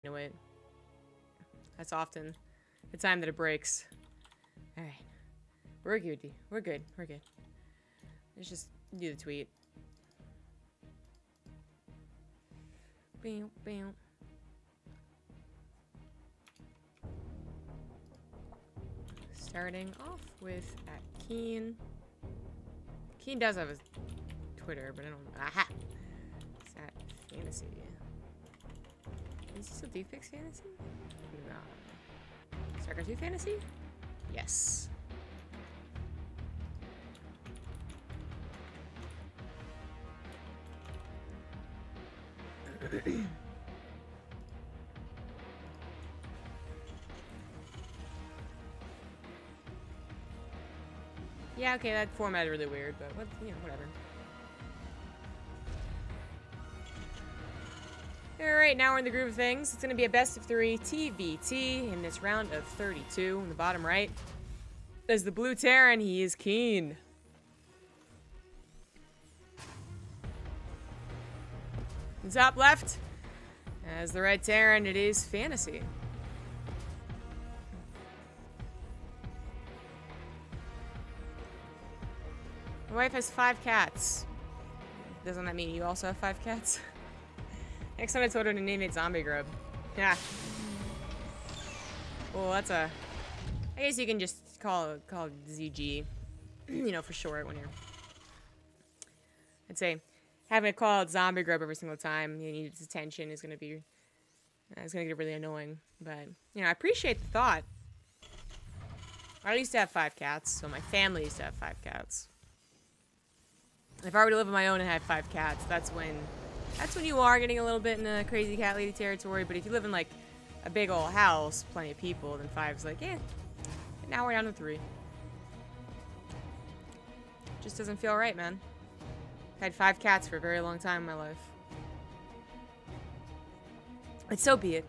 it. That's often the time that it breaks. Alright. We're good. We're good. We're good. Let's just do the tweet. Bam, bam. Starting off with @Keen. Keen does have a Twitter, but I don't. Aha! It's @Fantasy. Is he still Defix Fantasy? No. StarCraft 2 Fantasy? Yes. Yeah, okay, that format is really weird, but what, you know, whatever. Alright, now we're in the groove of things. It's going to be a best of 3 TVT in this round of 32. In the bottom right is the blue Terran. He is Keen. In top left, as the red Terran, it is Fantasy. My wife has 5 cats. Doesn't that mean you also have 5 cats? Next time I told her to name it ZombieGrub. Yeah. Well, that's a... I guess you can just call it ZG. You know, for short when you're... I'd say having to call it ZombieGrub every single time you need its attention is going to be... it's going to get really annoying. But, you know, I appreciate the thought. I used to have 5 cats, so my family used to have 5 cats. If I were to live on my own and had 5 cats, that's when you are getting a little bit in the crazy cat lady territory. But if you live in like a big old house, plenty of people, then 5's like, yeah. Now we're down to 3. Just doesn't feel right, man. I had 5 cats for a very long time in my life. But so be it.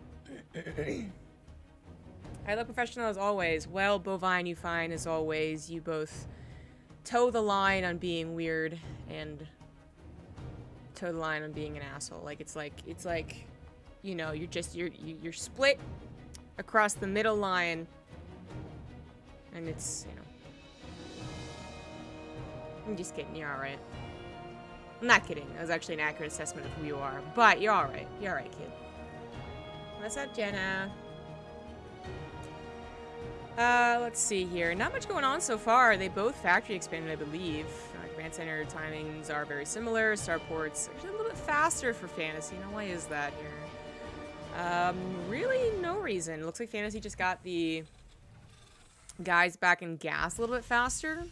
I look professional as always. Well, bovine you fine as always. You both toe the line on being weird and toe the line on being an asshole. Like it's like, you know, you're split across the middle line, and it's, you know, I'm just kidding. You're all right. I'm not kidding. That was actually an accurate assessment of who you are, but you're all right. You're all right, kid. What's up, Jenna? Let's see here. Not much going on so far. They both factory expanded, I believe. Command center timings are very similar. Starport's actually a little bit faster for Fantasy. Now, why is that here? Really no reason. Looks like Fantasy just got the guys back in gas a little bit faster.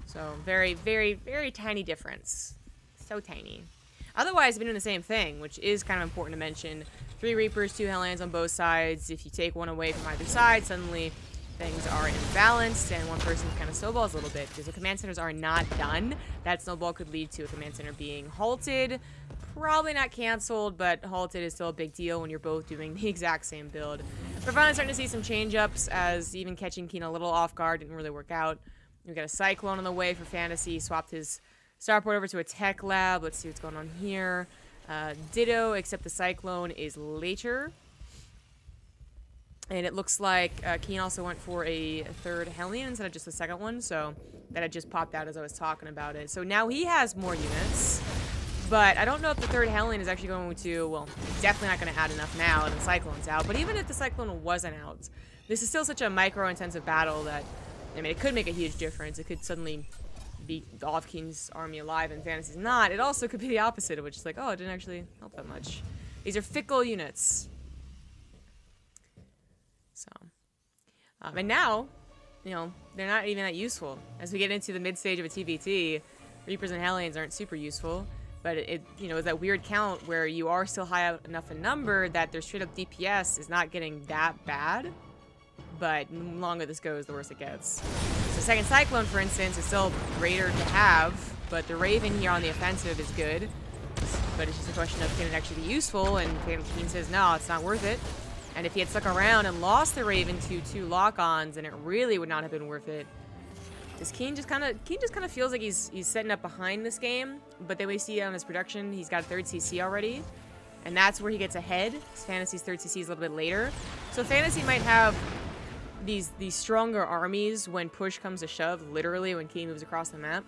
So, very, very, very tiny difference. So tiny. Otherwise, been doing the same thing, which is kind of important to mention. 3 Reapers, 2 Hellions on both sides. If you take one away from either side, suddenly things are imbalanced, and one person kind of snowballs a little bit. Because the command centers are not done, that snowball could lead to a command center being halted. Probably not canceled, but halted is still a big deal when you're both doing the exact same build. We're finally starting to see some change-ups, as even catching Keen a little off guard didn't really work out. We got a Cyclone on the way for Fantasy. Swapped his Starport over to a Tech Lab. Let's see what's going on here. Ditto, except the Cyclone is later. And it looks like Keen also went for a 3rd Hellion instead of just the 2nd one, so that had just popped out as I was talking about it. So now he has more units, but I don't know if the 3rd Hellion is actually going to, well, definitely not going to add enough now, and the Cyclone's out. But even if the Cyclone wasn't out, this is still such a micro-intensive battle that, I mean, it could make a huge difference. It could suddenly be all of Keen's army alive and Fantasy's not. It also could be the opposite, which is like, oh, it didn't actually help that much. These are fickle units. So, and now, you know, they're not even that useful. As we get into the mid-stage of a TVT, Reapers and Hellions aren't super useful, but it you know, is that weird count where you are still high enough in number that their straight-up DPS is not getting that bad, but the longer this goes, the worse it gets. So 2nd Cyclone, for instance, is still greater to have, but the Raven here on the offensive is good, but it's just a question of can it actually be useful, and Keen says, no, it's not worth it. And if he had stuck around and lost the Raven to 2 lock-ons, then it really would not have been worth it. Because Keen just kind of feels like he's setting up behind this game, but then we see on his production, he's got 3rd CC already. And that's where he gets ahead. Fantasy's third CC is a little bit later. So Fantasy might have these stronger armies when push comes to shove, literally when Keen moves across the map.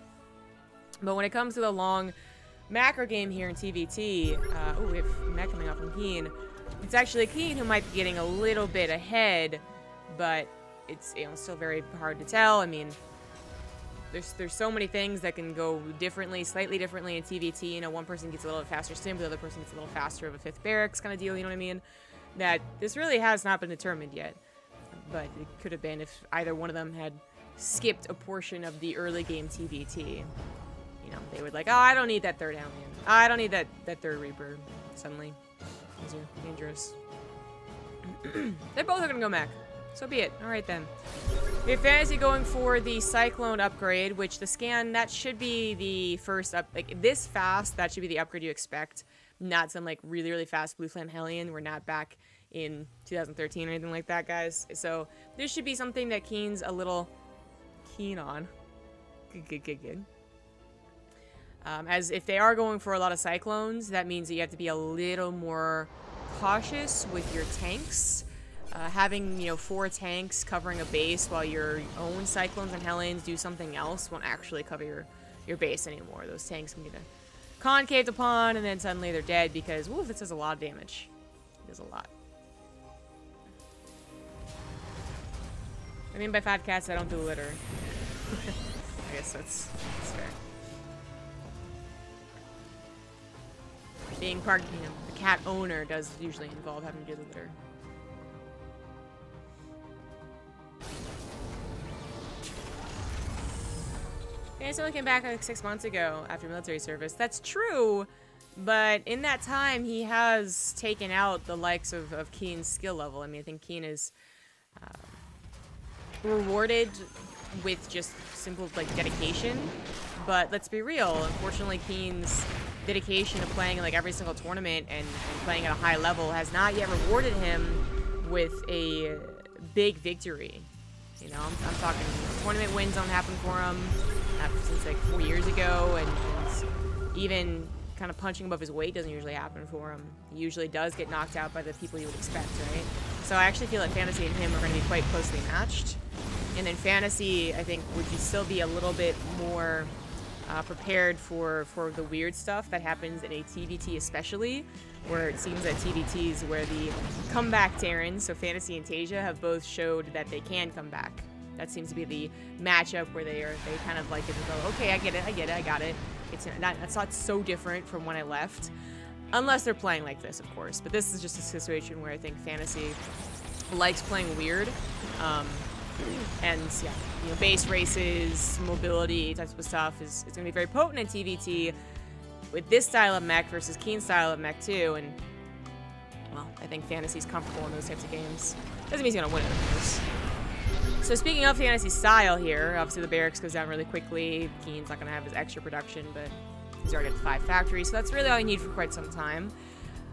But when it comes to the long macro game here in TVT, oh, we have mech coming up from Keen. It's actually Keen who might be getting a little bit ahead, but it's, you know, still very hard to tell. I mean, there's so many things that can go differently, slightly differently in TVT. You know, one person gets a little bit faster stim, the other person gets a little faster of a 5th barracks kind of deal, you know what I mean? That this really has not been determined yet. But it could have been if either one of them had skipped a portion of the early game TVT. You know, they would like, oh, I don't need that 3rd alien. Oh, I don't need that 3rd Reaper. Suddenly, these are dangerous. They both are gonna go mech. So be it. Alright then. We have Fantasy going for the Cyclone upgrade, which the scan, that should be the first up, like this fast, that should be the upgrade you expect. Not some like really, really fast Blue Flame Hellion. We're not back in 2013 or anything like that, guys. So this should be something that Keen's a little keen on. Good. As if they are going for a lot of Cyclones, that means that you have to be a little more cautious with your tanks. Having, you know, 4 tanks covering a base while your own Cyclones and Hellions do something else won't actually cover your base anymore. Those tanks can get concaved upon, and then suddenly they're dead because, woof, this does a lot of damage. It does a lot. I mean, by fat cats, I don't do litter. I guess that's fair. Being part, you know, the cat owner does usually involve having to do the litter. Fantasy only came back like 6 months ago after military service. That's true, but in that time, he has taken out the likes of Keen's skill level. I mean, I think Keen is rewarded with just simple, like, dedication. But let's be real, unfortunately, Keen's dedication to playing in, like, every single tournament and playing at a high level has not yet rewarded him with a big victory. You know, I'm talking, tournament wins don't happen for him since like 4 years ago, and even kind of punching above his weight doesn't usually happen for him. He usually does get knocked out by the people you would expect, right? So I actually feel like Fantasy and him are going to be quite closely matched. And then Fantasy, I think, would still be a little bit more prepared for the weird stuff that happens in a TVT especially, where it seems that TVTs where the comeback Terrans, so Fantasy and Tasia, have both showed that they can come back. That seems to be the matchup where they kind of like it and go, okay, I get it, I got it. It's not so different from when I left. Unless they're playing like this, of course. But this is just a situation where I think Fantasy likes playing weird. And yeah, you know, base races, mobility, types of stuff is going to be very potent in TVT with this style of mech versus Keen's style of mech too. And well, I think Fantasy's comfortable in those types of games. Doesn't mean he's going to win it, of course. So speaking of Fantasy style here, obviously the barracks goes down really quickly. Keen's not going to have his extra production, but he's already at 5 factories, so that's really all you need for quite some time.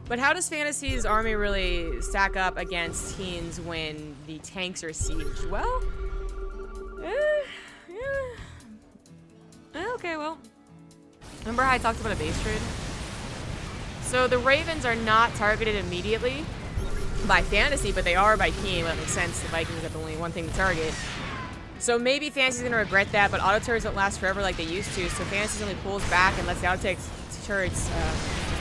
But how does Fantasy's army really stack up against Keen's when the tanks are sieged? Well, okay, well, remember how I talked about a base trade? So the Ravens are not targeted immediately by Fantasy, but they are by Keen. That makes sense. The Vikings have only one thing to target. So maybe Fantasy's going to regret that, but auto turrets don't last forever like they used to, so Fantasy only pulls back and lets the auto turrets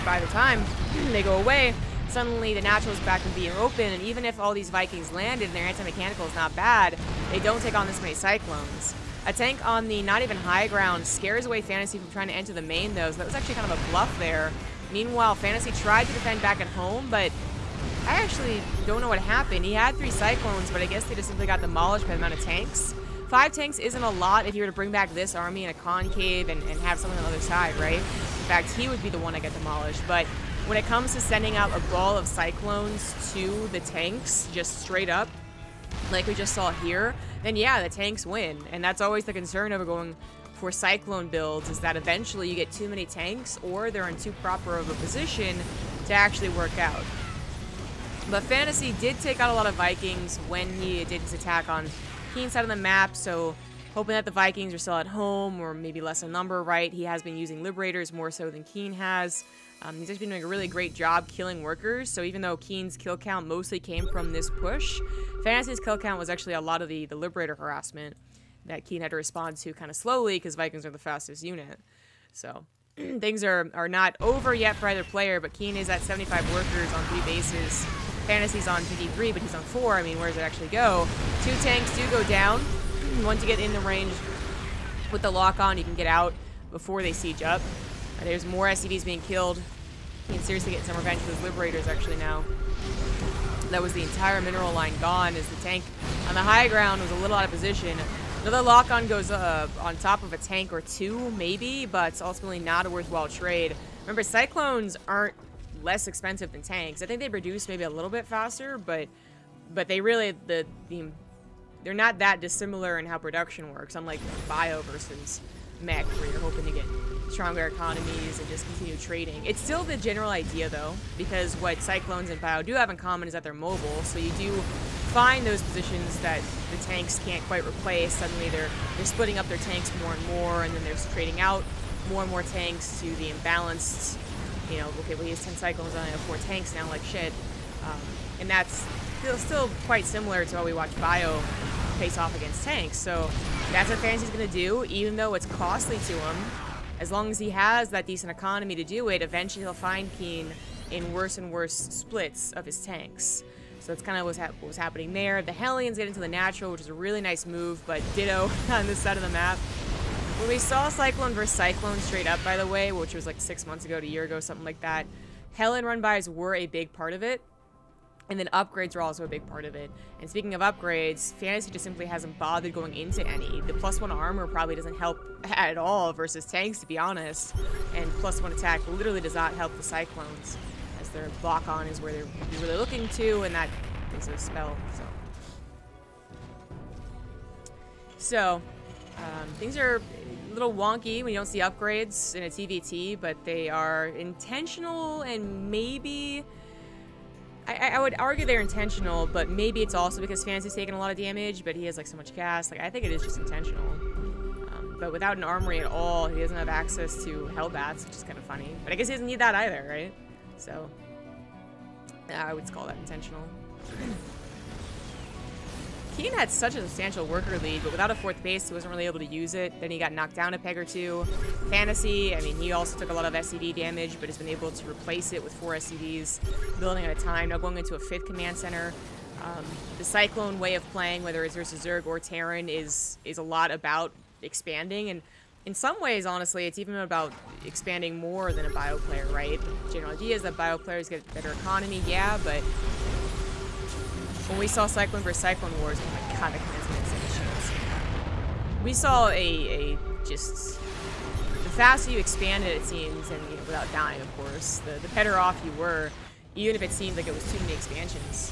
by the time they go away, suddenly the natural's back and being open, and even if all these Vikings landed and their anti-mechanical is not bad, they don't take on this many Cyclones. A tank on the not even high ground scares away Fantasy from trying to enter the main, though, so that was actually kind of a bluff there. Meanwhile, Fantasy tried to defend back at home, but I actually don't know what happened. He had 3 Cyclones, but I guess they just simply got demolished by the amount of tanks. 5 tanks isn't a lot if you were to bring back this army in a concave and have someone on the other side, right? In fact, he would be the one to get demolished. But when it comes to sending out a ball of Cyclones to the tanks, just straight up, like we just saw here, then yeah, the tanks win. And that's always the concern of going for Cyclone builds, is that eventually you get too many tanks or they're in too proper of a position to actually work out. But Fantasy did take out a lot of Vikings when he did his attack on Keen's side of the map, so hoping that the Vikings are still at home, or maybe less in number, right? He has been using Liberators more so than Keen has. He's actually been doing a really great job killing workers, so even though Keen's kill count mostly came from this push, Fantasy's kill count was actually a lot of the Liberator harassment that Keen had to respond to kind of slowly, because Vikings are the fastest unit. So things are not over yet for either player, but Keen is at 75 workers on 3 bases. Fantasy's on 53, but he's on 4. I mean, where does it actually go? 2 tanks do go down. Once you get in the range with the lock-on, you can get out before they siege up. There's more SCVs being killed. He can seriously get some revenge with his Liberators actually now. That was the entire mineral line gone, as the tank on the high ground was a little out of position. Another lock-on goes on top of a tank or 2, maybe, but it's ultimately not a worthwhile trade. Remember, Cyclones aren't less expensive than tanks. I think they reduce maybe a little bit faster, but they really, they're not that dissimilar in how production works, unlike Bio versus Mech, where you're hoping to get stronger economies and just continue trading. It's still the general idea, though, because what Cyclones and Bio do have in common is that they're mobile, so you do find those positions that the tanks can't quite replace. Suddenly they're splitting up their tanks more and more, and then they're trading out more and more tanks to the imbalanced, you know, okay, well, he has 10 Cyclones, I only have 4 tanks now, like shit. And that's still quite similar to how we watch Bio face off against tanks. So that's what Fantasy's going to do, even though it's costly to him. As long as he has that decent economy to do it, eventually he'll find Keen in worse and worse splits of his tanks. So that's kind of what was happening there. The Hellions get into the natural, which is a really nice move, but ditto on this side of the map. When we saw Cyclone versus Cyclone straight up, by the way, which was like 6 months ago to a year ago, something like that, Hellion run-bys were a big part of it. And then upgrades are also a big part of it. And speaking of upgrades, Fantasy just simply hasn't bothered going into any. The +1 armor probably doesn't help at all versus tanks, to be honest. And +1 attack literally does not help the Cyclones, as their lock-on is where they're really looking to, and that is a spell. So things are a little wonky when you don't see upgrades in a TVT, but they are intentional, and maybe... I would argue they're intentional, but maybe it's also because Fantasy's taking a lot of damage, but he has like so much cast. Like, I think it is just intentional. But without an armory at all, he doesn't have access to Hellbats, which is kind of funny. But I guess he doesn't need that either, right? So, I would call that intentional. Keen had such a substantial worker lead, but without a 4th base, he wasn't really able to use it. Then he got knocked down a peg or 2. Fantasy, I mean, he also took a lot of SCV damage, but has been able to replace it with 4 SCVs, building at a time, now going into a 5th command center. The Cyclone way of playing, whether it's versus Zerg or Terran, is a lot about expanding, and in some ways, honestly, it's even about expanding more than a Bio player, right? The general idea is that Bio players get better economy, yeah, but when we saw Cyclone versus Cyclone Wars, oh my god, that command's gonna stand a chance. We saw just the faster you expanded, it seems, and without dying, of course, the better off you were, even if it seemed like it was too many expansions.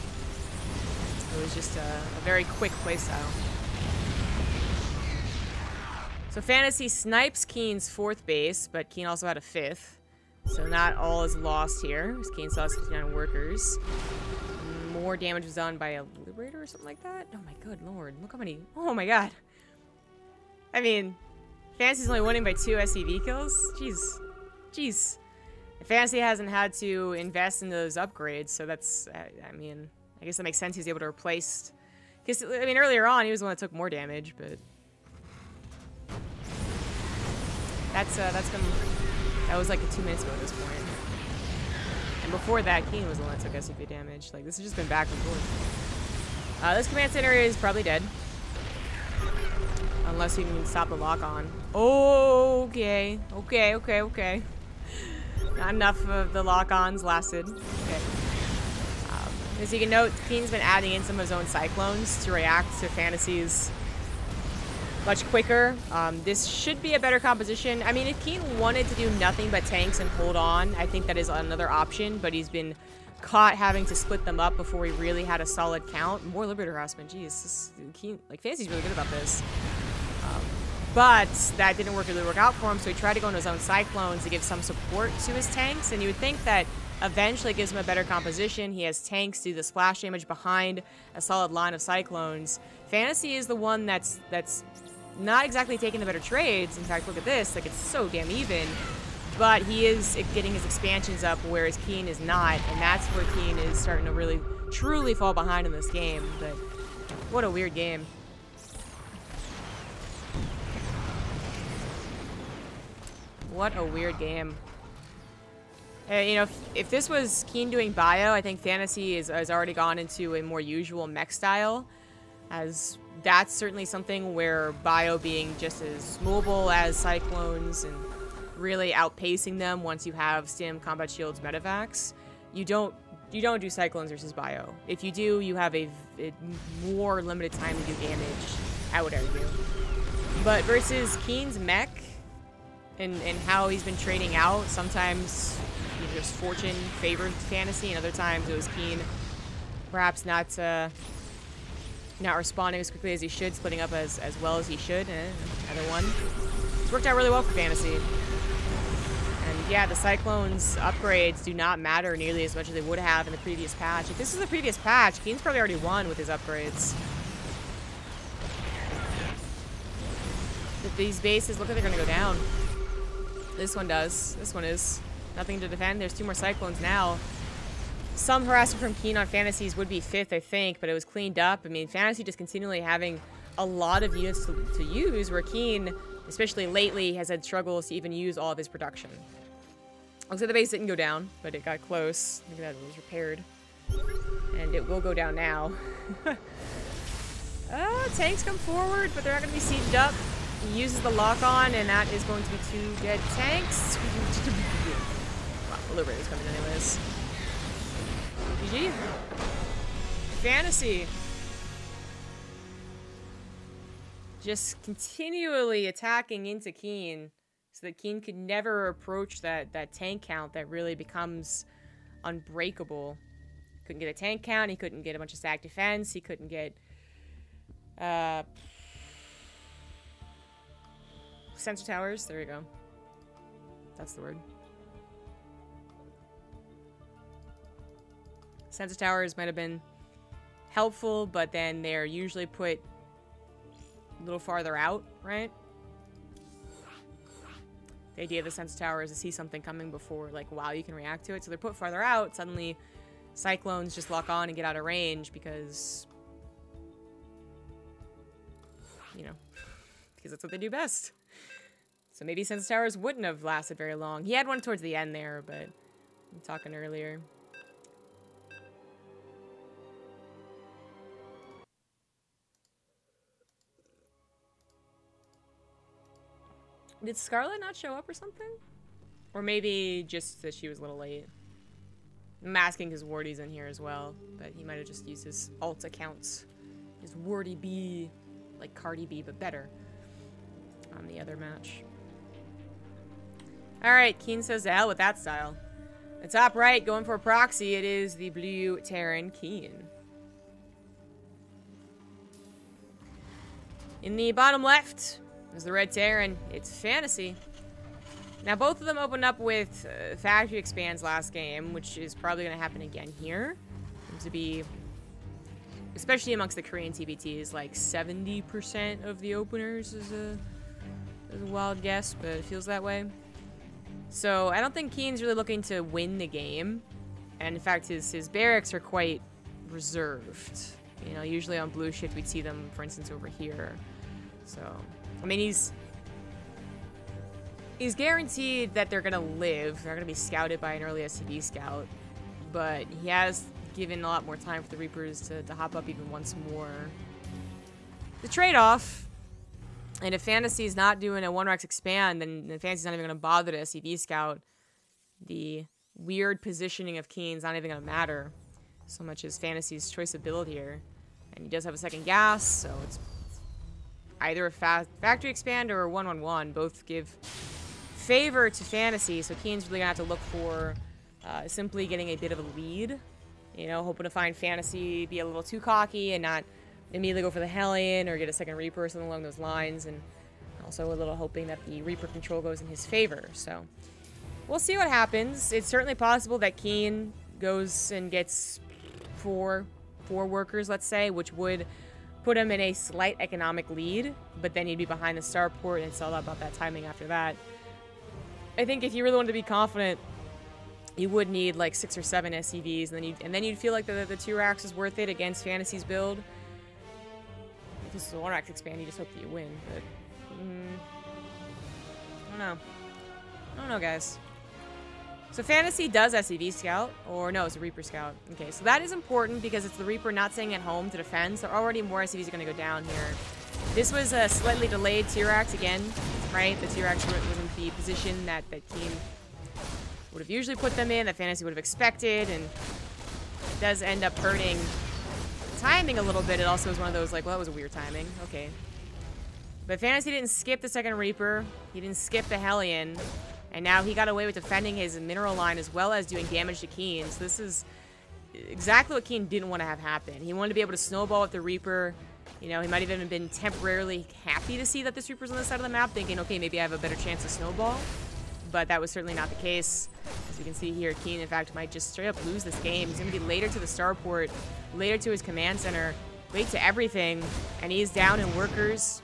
It was just a very quick playstyle. So Fantasy snipes Keen's 4th base, but Keen also had a 5th, so not all is lost here. Keen still has 59 workers. More damage was done by a Liberator or something like that? Oh my good lord, look how many... Oh my god. I mean, Fantasy's only winning by 2 SCV kills? Jeez. Fantasy hasn't had to invest in those upgrades, so that's... I mean, I guess that makes sense he's able to replace... Because, I mean, earlier on, he was the one that took more damage, but... That was like 2 minutes ago at this point. And before that, Keen was the one that took SCV damage. Like, this has just been back and forth. This command center is probably dead. Unless you can stop the lock-on. Okay. Not enough of the lock-ons lasted. Okay. As you can note, Keen's been adding in some of his own Cyclones to react to Fantasy's much quicker. This should be a better composition. I mean, if Keen wanted to do nothing but tanks and hold on, I think that is another option, but he's been caught having to split them up before he really had a solid count. More Liberator harassment, jeez. Keen, like, Fantasy's really good about this. But that didn't really work out for him, so he tried to go into his own Cyclones to give some support to his tanks, and you would think that eventually it gives him a better composition. He has tanks do the splash damage behind a solid line of Cyclones. Fantasy is the one that's not exactly taking the better trades. In fact, look at this. Like, it's so damn even. But he is getting his expansions up, whereas Keen is not. And that's where Keen is starting to really, truly fall behind in this game. But what a weird game. What a weird game. You know, if this was Keen doing bio, I think Fantasy has already gone into a more usual mech style, as that's certainly something where bio being just as mobile as Cyclones and really outpacing them once you have Stim, Combat Shields, Medivacs. You don't do Cyclones versus bio. If you do, you have a more limited time to do damage, I would argue. But versus Keen's mech and how he's been trading out, sometimes just fortune favored Fantasy, and other times it was Keen perhaps not responding as quickly as he should, splitting up as well as he should. Either one. It's worked out really well for Fantasy. And yeah, the Cyclones upgrades do not matter nearly as much as they would have in the previous patch. If this is the previous patch, Keen's probably already won with his upgrades. But these bases look like they're going to go down. This one does. This one is. Nothing to defend. There's 2 more Cyclones now. Some harassment from Keen on Fantasies would be 5th, I think, but it was cleaned up. I mean, Fantasy just continually having a lot of units to use, where Keen, especially lately, has had struggles to even use all of his production. Looks like the base didn't go down, but it got close. Look at that, it was repaired. And it will go down now. Tanks come forward, but they're not going to be sieged up. He uses the lock-on, and that is going to be 2 dead tanks. Wow, Liberator's coming anyways. GG. Fantasy. Just continually attacking into Keen, so that Keen could never approach that tank count that really becomes unbreakable. Couldn't get a tank count, he couldn't get a bunch of stack defense, he couldn't get sensor towers. There you go. That's the word. Sensor towers might have been helpful, but then they're usually put a little farther out, right? The idea of the sensor tower is to see something coming before, like, wow, you can react to it. So they're put farther out. Suddenly, Cyclones just lock on and get out of range because, you know, because that's what they do best. So maybe sensor towers wouldn't have lasted very long. He had one towards the end there, but I'm talking earlier. Did Scarlet not show up or something? Or maybe just that she was a little late. I'm asking because Wardy's in here as well, but he might have just used his alt accounts. His Wardy B, like Cardi B, but better on the other match. Alright, Keen says to hell with that style. The top right, going for a proxy, it is the blue Terran Keen. In the bottom left is the red Terran. It's Fantasy. Now, both of them opened up with factory expands last game, which is probably going to happen again here. Seems to be, especially amongst the Korean TBTs, like 70% of the openers is a wild guess, but it feels that way. So I don't think Keen's really looking to win the game. And in fact, his barracks are quite reserved. You know, usually on blue shift, we'd see them, for instance, over here. So, I mean, he's guaranteed that they're going to live. They're going to be scouted by an early SCV scout. But he has given a lot more time for the Reapers to hop up even once more. The trade-off, and if Fantasy's not doing a 1-Rex expand, then Fantasy's not even going to bother to SCV scout. The weird positioning of Keen's not even going to matter so much as Fantasy's choice of build here. And he does have a second gas, so it's either a factory expand or a 1-1-1. Both give favor to Fantasy, so Keen's really going to have to look for simply getting a bit of a lead. You know, hoping to find Fantasy be a little too cocky and not immediately go for the Hellion or get a second Reaper or something along those lines. And also a little hoping that the Reaper control goes in his favor. So we'll see what happens. It's certainly possible that Keen goes and gets four workers, let's say, which would put him in a slight economic lead, but then you'd be behind the starport, and it's all about that timing after that. I think if you really wanted to be confident, you would need like 6 or 7 SCVs, and then you'd feel like the 2 racks is worth it against Fantasy's build. If this is a 1 rack expand, you just hope that you win, but I don't know. I don't know, guys. So Fantasy does SCV Scout, or no, it's a Reaper Scout. Okay, so that is important because it's the Reaper not staying at home to defend, so already more SCVs are going to go down here. This was a slightly delayed T-Rax again, right? The T-Rax wasn't the position that Keen would have usually put them in, that Fantasy would have expected, and it does end up hurting timing a little bit. It also was one of those, like, well, that was a weird timing. Okay. But Fantasy didn't skip the second Reaper. He didn't skip the Hellion. And now he got away with defending his mineral line as well as doing damage to Keen. So this is exactly what Keen didn't want to have happen. He wanted to be able to snowball with the Reaper. You know, he might have even been temporarily happy to see that this Reaper's on the side of the map, thinking, okay, maybe I have a better chance to snowball. But that was certainly not the case. As you can see here, Keen, in fact, might just straight up lose this game. He's going to be later to the starport, later to his command center, late to everything, and he's down in workers.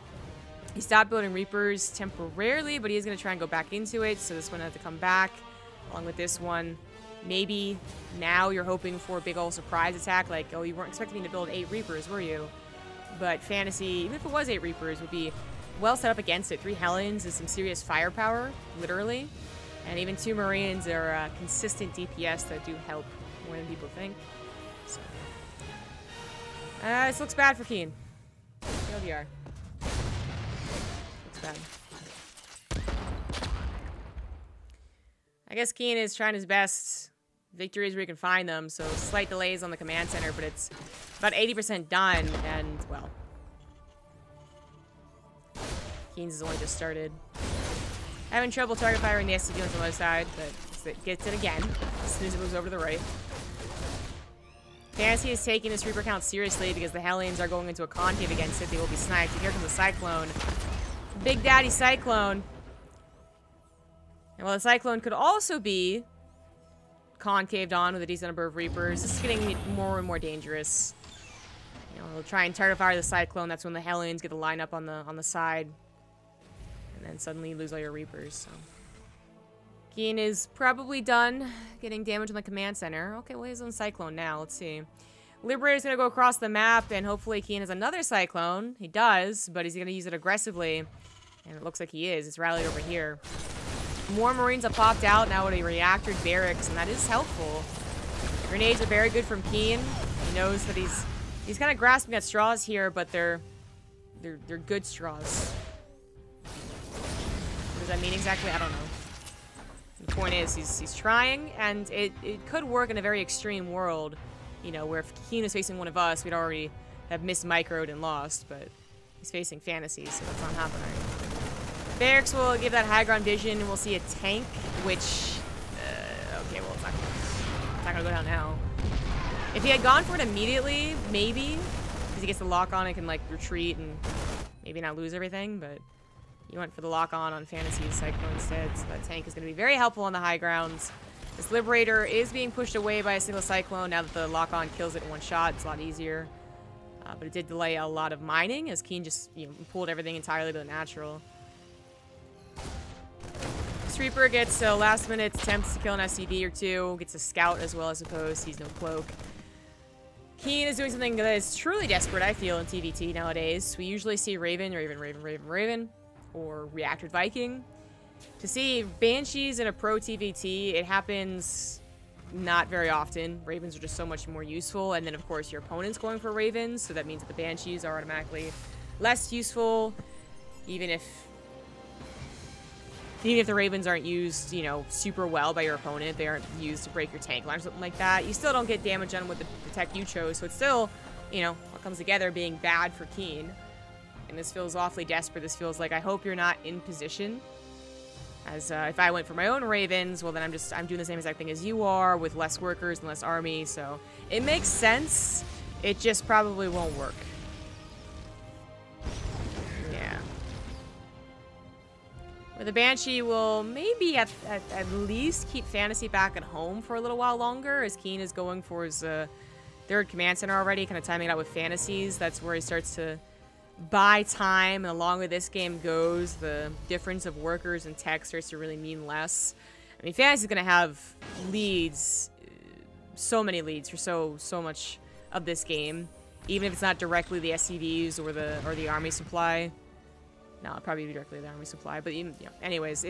He stopped building Reapers temporarily, but he's going to try and go back into it, so this one has to come back, along with this one. Maybe now you're hoping for a big old surprise attack, like, oh, you weren't expecting me to build 8 Reapers, were you? But Fantasy, even if it was 8 Reapers, would be well set up against it. 3 Hellions is some serious firepower, literally. And even 2 Marines are consistent DPS that do help more than people think. So, this looks bad for Keen. LDR. Looks bad. I guess Keen is trying his best. Victories where you can find them, so slight delays on the command center, but it's about 80% done, and, well, Keen's has only just started. Having trouble target firing the SCV on the other side, but it gets it again as soon as it moves over to the right. Fantasy is taking this Reaper count seriously because the Hellions are going into a concave against it. They will be sniped. And here comes the Cyclone. Big Daddy Cyclone. And while the Cyclone could also be concaved on with a decent number of Reapers, this is getting more and more dangerous. You know, they'll try and target fire the Cyclone. That's when the Hellions get the line up on the side. And then suddenly you lose all your Reapers, so. Keen is probably done getting damage on the command center. Okay, well, he's on Cyclone now. Let's see. Liberator's going to go across the map, and hopefully Keen has another Cyclone. He does, but he's going to use it aggressively. And it looks like he is. It's rallied over here. More Marines have popped out now with a reactor barracks, and that is helpful. Grenades are very good from Keen. He knows that he's kind of grasping at straws here, but they're good straws. What does that mean exactly? I don't know. The point is, he's trying, and it could work in a very extreme world, you know, where if Keen is facing one of us, we'd already have missed-microed and lost, but he's facing Fantasy, so that's not happening. Barracks will give that high ground vision, and we'll see a tank, which, okay, well, it's not gonna go down now. If he had gone for it immediately, maybe, because he gets the lock on and can, like, retreat and maybe not lose everything, but he went for the lock on Fantasy's Cyclone instead, so that tank is going to be very helpful on the high grounds. This Liberator is being pushed away by a single Cyclone. Now that the lock on kills it in one shot, it's a lot easier. But it did delay a lot of mining, as Keen just, you know, pulled everything entirely to the natural. This Reaper gets a last-minute attempt to kill an SCV or 2, gets a scout as well, I suppose. He's no cloak. Keen is doing something that is truly desperate, I feel, in TVT nowadays. We usually see Raven, or Reactored Viking. To see Banshees in a pro TVT, it happens not very often. Ravens are just so much more useful, and then of course your opponent's going for Ravens, so that means that the Banshees are automatically less useful, even if the Ravens aren't used, you know, super well by your opponent. They aren't used to break your tank line or something like that. You still don't get damage on with the tech you chose, so it's still, you know, what comes together being bad for Keen. And this feels awfully desperate. This feels like I hope you're not in position. As if I went for my own Ravens, well then I'm doing the same exact thing as you are with less workers and less army. So it makes sense. It just probably won't work. Yeah. Where the Banshee will maybe at least keep Fantasy back at home for a little while longer, as Keen is going for his third command center already, kind of timing it out with fantasies. That's where he starts to buy time, and the longer this game goes, the difference of workers and tech starts to really mean less. I mean, Fantasy's gonna have leads, so many leads for so much of this game, even if it's not directly the SCVs or the army supply. No, it'll probably be directly the army supply, but even, you know, anyways,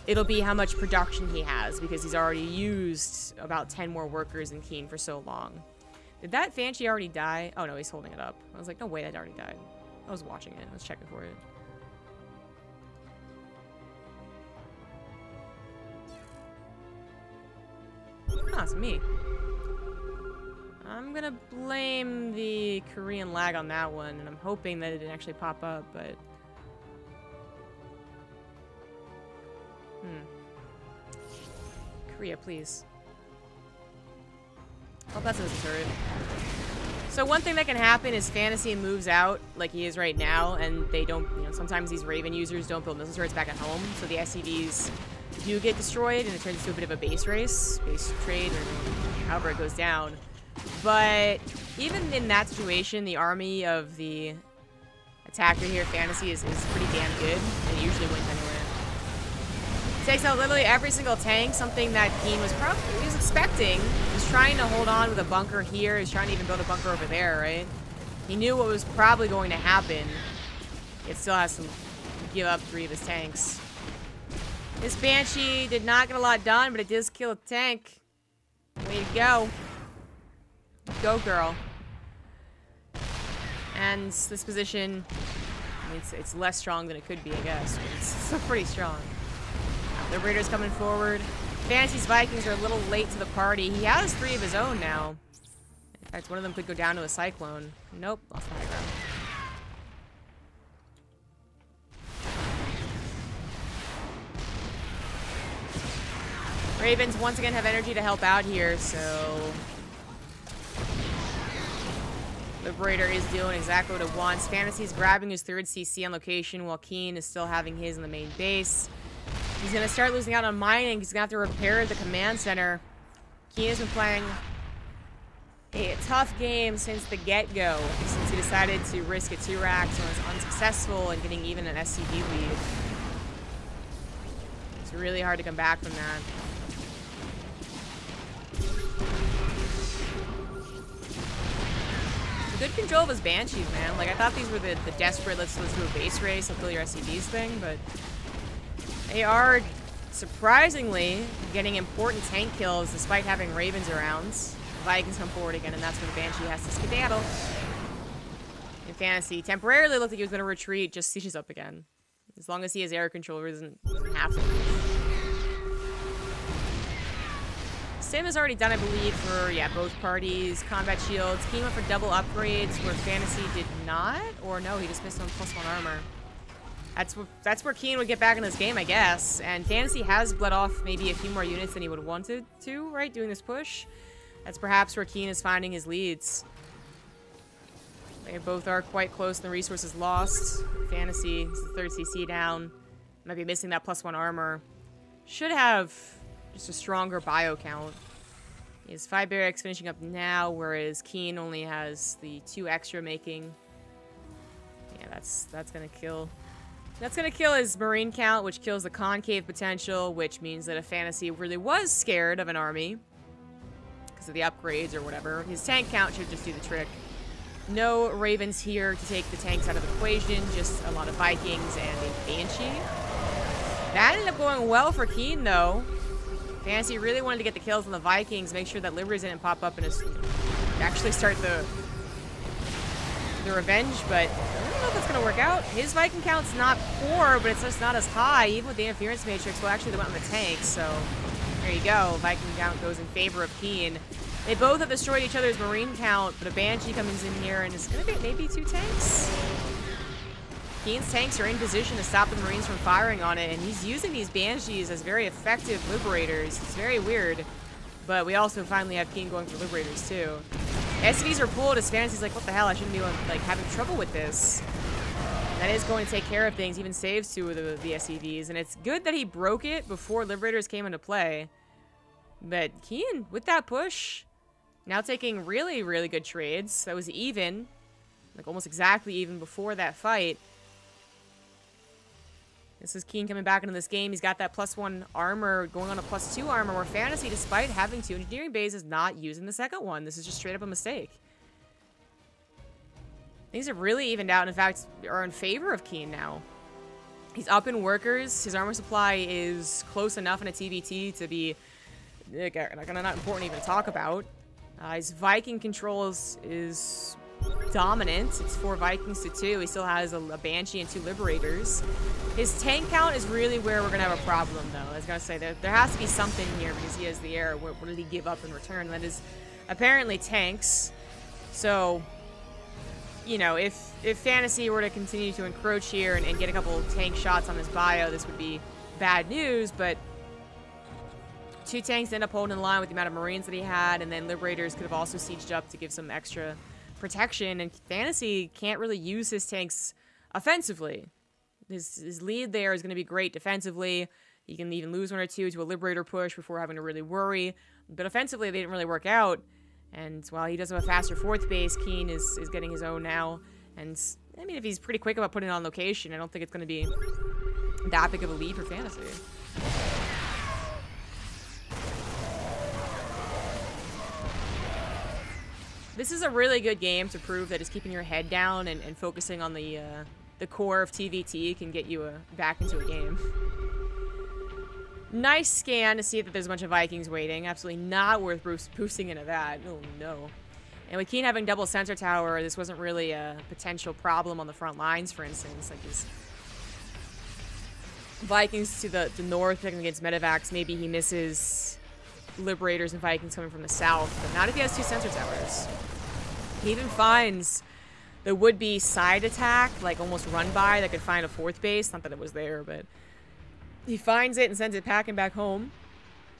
it'll be how much production he has, because he's already used about 10 more workers than Keen for so long. Did that Banshee already die? Oh no, he's holding it up. I was like, no way, that already died. I was watching it. I was checking for it. Ah, it's me. I'm gonna blame the Korean lag on that one, and I'm hoping that it didn't actually pop up, but... Korea, please. Oh, that's a turret. So one thing that can happen is Fantasy moves out, like he is right now, and they don't, you know, sometimes these Raven users don't build missile turrets back at home, so the SCVs do get destroyed, and it turns into a bit of a base race, base trade, or however it goes down. But even in that situation, the army of the attacker here, Fantasy, is pretty damn good, and it usually wins anyway. Takes out literally every single tank, something that Keen was expecting. He was trying to hold on with a bunker here. He's trying to even build a bunker over there, right? He knew what was probably going to happen. It still has to give up 3 of his tanks. This Banshee did not get a lot done, but it does kill a tank. Way to go. Go, girl. And this position, I mean, it's less strong than it could be, I guess. But it's still pretty strong. The Raiders coming forward. Fantasy's Vikings are a little late to the party. He has 3 of his own now. In fact, one of them could go down to a Cyclone. Nope, lost the high ground. Ravens once again have energy to help out here, so... Liberator is doing exactly what it wants. Fantasy's grabbing his 3rd CC on location while Keen is still having his in the main base. He's going to start losing out on mining. He's going to have to repair the command center. Keen has been playing a tough game since the get-go, since he decided to risk a 2-racks and was unsuccessful in getting even an SCV lead. It's really hard to come back from that. Good control of his Banshees, man. Like, I thought these were the desperate, let's do a base race, I'll kill your SCVs thing, but they are surprisingly getting important tank kills despite having Ravens around. The Vikings come forward again, and that's where the Banshee has to skedaddle. In Fantasy, temporarily looked like he was going to retreat, just sieges up again. As long as he has air control, he doesn't have to. Sim has already done, I believe, for, yeah, both parties. Combat shields. Keen went for double upgrades where Fantasy did not. Or no, he just missed on +1 armor. That's where Keen would get back in this game, I guess. And Fantasy has bled off maybe a few more units than he would have wanted to, right, doing this push. That's perhaps where Keen is finding his leads. They both are quite close and the resources lost. Fantasy is the 3rd CC down. Might be missing that +1 armor. Should have just a stronger bio count. He has 5 barracks finishing up now, whereas Keen only has the 2 extra making. Yeah, that's gonna kill. That's gonna kill his marine count, which kills the concave potential, which means that if Fantasy really was scared of an army because of the upgrades or whatever, his tank count should just do the trick. No Ravens here to take the tanks out of the equation, just a lot of Vikings and a Banshee. That ended up going well for Keen, though. Fantasy really wanted to get the kills on the Vikings, make sure that Liberties didn't pop up and actually start the revenge, but I don't know if that's going to work out. His Viking count's not poor, but it's just not as high, even with the interference matrix. Well, actually, they went on the tanks, so there you go. Viking count goes in favor of Keen. They both have destroyed each other's marine count, but a Banshee comes in here, and it's going to be maybe 2 tanks. Keen's tanks are in position to stop the Marines from firing on it, and he's using these Banshees as very effective Liberators. It's very weird, but we also finally have Keen going for Liberators, too. SCVs are pulled as Fantasy's like, what the hell, I shouldn't be like having trouble with this. That is going to take care of things, even saves 2 of the SCVs, and it's good that he broke it before Liberators came into play. But Keen, with that push, Now taking really, really good trades. That was even. Like, almost exactly even before that fight. This is Keen coming back into this game. He's got that +1 armor going on a +2 armor, where Fantasy, despite having 2 engineering bays, is not using the second one. This is just straight up a mistake. Things have really evened out, and in fact, are in favor of Keen now. He's up in workers. His armor supply is close enough in a TVT to be not important even to talk about. His Viking controls is dominant. It's 4 Vikings to 2. He still has a Banshee and 2 Liberators. His tank count is really where we're going to have a problem, though. I was going to say, there has to be something here because he has the air. What did he give up in return? That is apparently tanks. So, you know, if Fantasy were to continue to encroach here and get a couple tank shots on his bio, this would be bad news, but 2 tanks end up holding in line with the amount of Marines that he had, and then Liberators could have also sieged up to give some extra protection, and Fantasy can't really use his tanks offensively. His lead there is going to be great defensively. He can even lose 1 or 2 to a Liberator push before having to really worry, but offensively they didn't really work out. And while he does have a faster 4th base, Keen is getting his own now. And, I mean, if he's pretty quick about putting it on location, I don't think it's going to be that big of a lead for Fantasy. This is a really good game to prove that just keeping your head down and focusing on the core of TVT can get you back into a game. Nice scan to see that there's a bunch of Vikings waiting. Absolutely not worth boosting into that. Oh, no. And with Keen having double sensor tower, this wasn't really a potential problem on the front lines, for instance. Like his Vikings to the north picking against Medivacs, maybe he misses Liberators and Vikings coming from the south, but not if he has 2 sensor towers. He even finds the would-be side attack, like almost run by, that could find a 4th base. Not that it was there, but he finds it and sends it packing back home.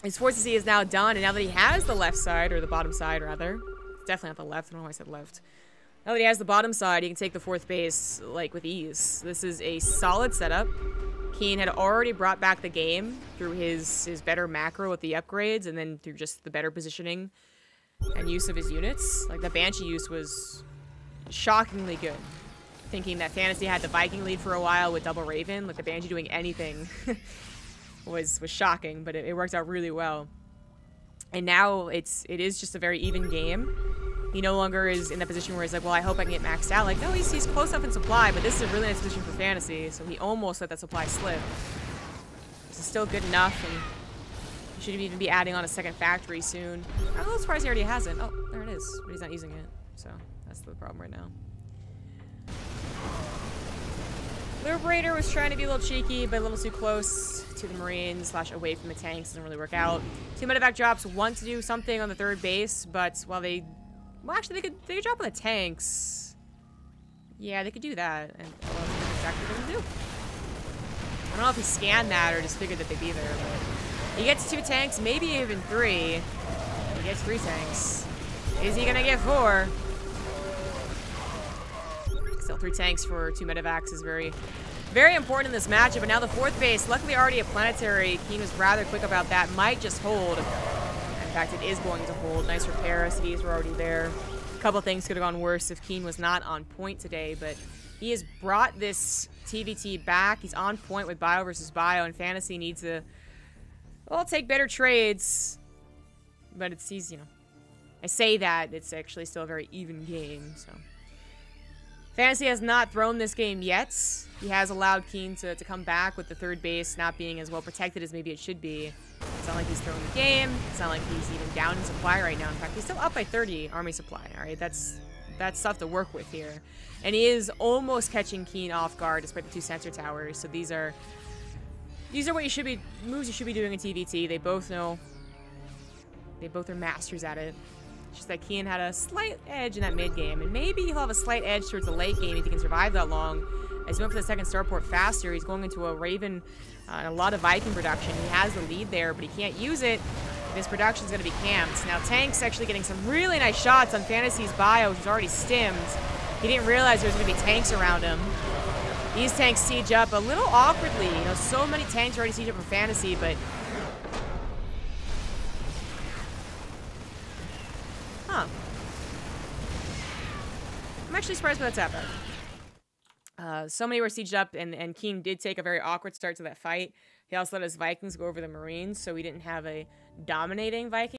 His forces he is now done, and now that he has the left side, or the bottom side rather, it's definitely not the left, I don't know why I said left. Now that he has the bottom side, he can take the 4th base, like, with ease. This is a solid setup. Keen had already brought back the game through his better macro with the upgrades, and then through just the better positioning and use of his units. Like, the Banshee use was shockingly good. Thinking that Fantasy had the Viking lead for a while with double Raven, like the Banshee doing anything was shocking, but it worked out really well. And now it is just a very even game. He no longer is in that position where he's like, well, I hope I can get maxed out. Like, no, he's close enough in supply, but this is a really nice position for Fantasy, so he almost let that supply slip. This is still good enough, and he should even be adding on a second factory soon. I'm a little surprised he already hasn't. Oh, there it is, but he's not using it, so that's the problem right now. Liberator was trying to be a little cheeky, but a little too close to the Marines / away from the tanks. Doesn't really work out. 2 medevac drops want to do something on the 3rd base, but while they... Well, actually, they could drop on the tanks. Yeah, they could do that. And well, that's exactly what they're going to do. I don't know if he scanned that or just figured that they'd be there, but... He gets 2 tanks, maybe even 3. He gets 3 tanks. Is he going to get 4? Still 3 tanks for 2 medevacs is very, very important in this matchup. And now the 4th base, luckily already a planetary. Keen was rather quick about that. Might just hold. In fact, it is going to hold. Nice repair. SDs were already there. A couple things could have gone worse if Keen was not on point today, but he has brought this TVT back. He's on point with bio versus bio, and Fantasy needs to, well, take better trades. But it's easy, you know. I say that, it's actually still a very even game, so. Fantasy has not thrown this game yet. He has allowed Keen to come back with the 3rd base not being as well protected as maybe it should be. It's not like he's throwing the game. It's not like he's even down in supply right now. In fact, he's still up by 30 army supply. All right, that's stuff to work with here. And he is almost catching Keen off guard despite the 2 sensor towers. So these are what you should be, moves you should be doing in TVT. They both know. They both are masters at it. It's just that Keen had a slight edge in that mid game, and maybe he'll have a slight edge towards the late game if he can survive that long. As he went for the 2nd starport faster, he's going into a Raven and a lot of Viking production. He has the lead there, but he can't use it. His production's going to be camped. Now Tank's actually getting some really nice shots on Fantasy's bio, which is already stimmed. He didn't realize there was going to be tanks around him. These tanks siege up a little awkwardly. You know, so many tanks already siege up from Fantasy, but... Huh. Huh. I'm actually surprised by that back. So many were sieged up, and Keen did take a very awkward start to that fight. He also let his Vikings go over the Marines, so we didn't have a dominating Viking